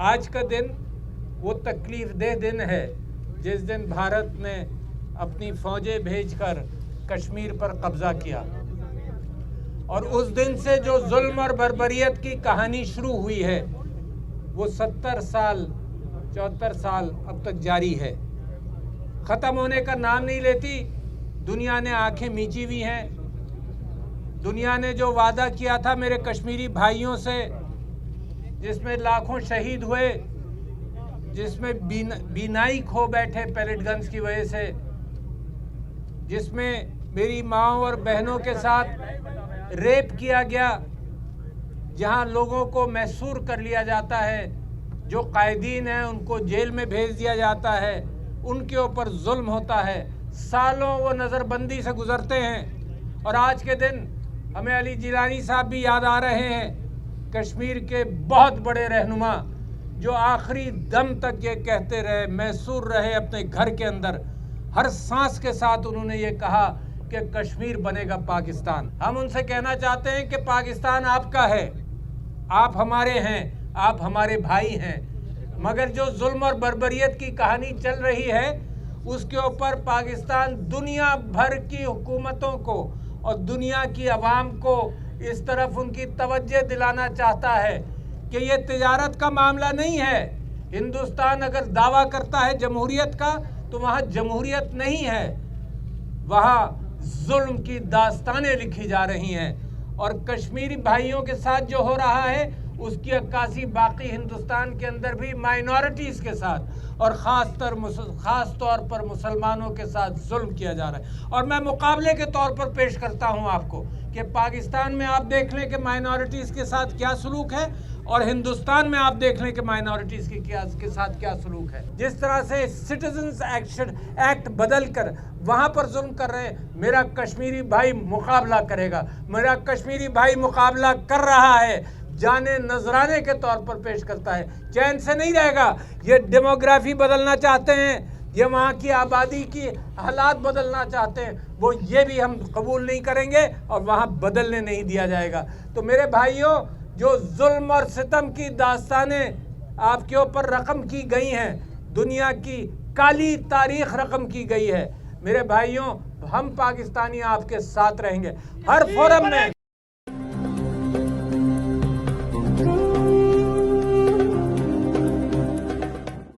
आज का दिन वो तकलीफ दह दिन है जिस दिन भारत ने अपनी फौजें भेजकर कश्मीर पर कब्जा किया, और उस दिन से जो जुल्म और बर्बरियत की कहानी शुरू हुई है वो 74 साल अब तक जारी है, ख़त्म होने का नाम नहीं लेती। दुनिया ने आंखें मीची हुई हैं। दुनिया ने जो वादा किया था मेरे कश्मीरी भाइयों से, जिसमें लाखों शहीद हुए, जिसमें बीनाई खो बैठे पैलेट गन्स की वजह से, जिसमें मेरी माँओं और बहनों के साथ रेप किया गया, जहां लोगों को महसूर कर लिया जाता है, जो कायदीन हैं उनको जेल में भेज दिया जाता है, उनके ऊपर जुल्म होता है, सालों वो नज़रबंदी से गुजरते हैं। और आज के दिन हमें अली जिलानी साहब भी याद आ रहे हैं, कश्मीर के बहुत बड़े रहनुमा जो आखिरी दम तक ये कहते रहे, महसूर रहे अपने घर के अंदर, हर सांस के साथ उन्होंने ये कहा कि कश्मीर बनेगा पाकिस्तान। हम उनसे कहना चाहते हैं कि पाकिस्तान आपका है, आप हमारे हैं, आप हमारे भाई हैं, मगर जो जुल्म और बर्बरियत की कहानी चल रही है उसके ऊपर पाकिस्तान दुनिया भर की हुकूमतों को और दुनिया की आवाम को इस तरफ उनकी तवज्जो दिलाना चाहता है कि ये तिजारत का मामला नहीं है। हिंदुस्तान अगर दावा करता है जमहूरियत का तो वहाँ जमहूरियत नहीं है, वहाँ जुल्म की दास्तानें लिखी जा रही हैं। और कश्मीरी भाइयों के साथ जो हो रहा है उसकी अक्कासी बाकी हिंदुस्तान के अंदर भी माइनॉरिटीज़ के साथ और ख़ास तौर पर मुसलमानों के साथ जुल्म किया जा रहा है। और मैं मुकाबले के तौर पर पेश करता हूं आपको कि पाकिस्तान में आप देख लें कि माइनॉरिटीज़ के साथ क्या सलूक है और हिंदुस्तान में आप देख लें कि माइनॉरिटीज़ के साथ क्या सलूक है। जिस तरह से सिटीजन्स एक्ट बदल कर वहाँ पर जुल्म कर रहे हैं, मेरा कश्मीरी भाई मुकाबला करेगा, मेरा कश्मीरी भाई मुकाबला कर रहा है, जाने नजराने के तौर पर पेश करता है, चैन से नहीं रहेगा। ये डेमोग्राफी बदलना चाहते हैं, ये वहाँ की आबादी की हालात बदलना चाहते हैं, वो ये भी हम कबूल नहीं करेंगे और वहाँ बदलने नहीं दिया जाएगा। तो मेरे भाइयों, जो जुल्म और सितम की दास्तानें आपके ऊपर रकम की गई हैं, दुनिया की काली तारीख रकम की गई है, मेरे भाइयों हम पाकिस्तानी आपके साथ रहेंगे हर फोरम में।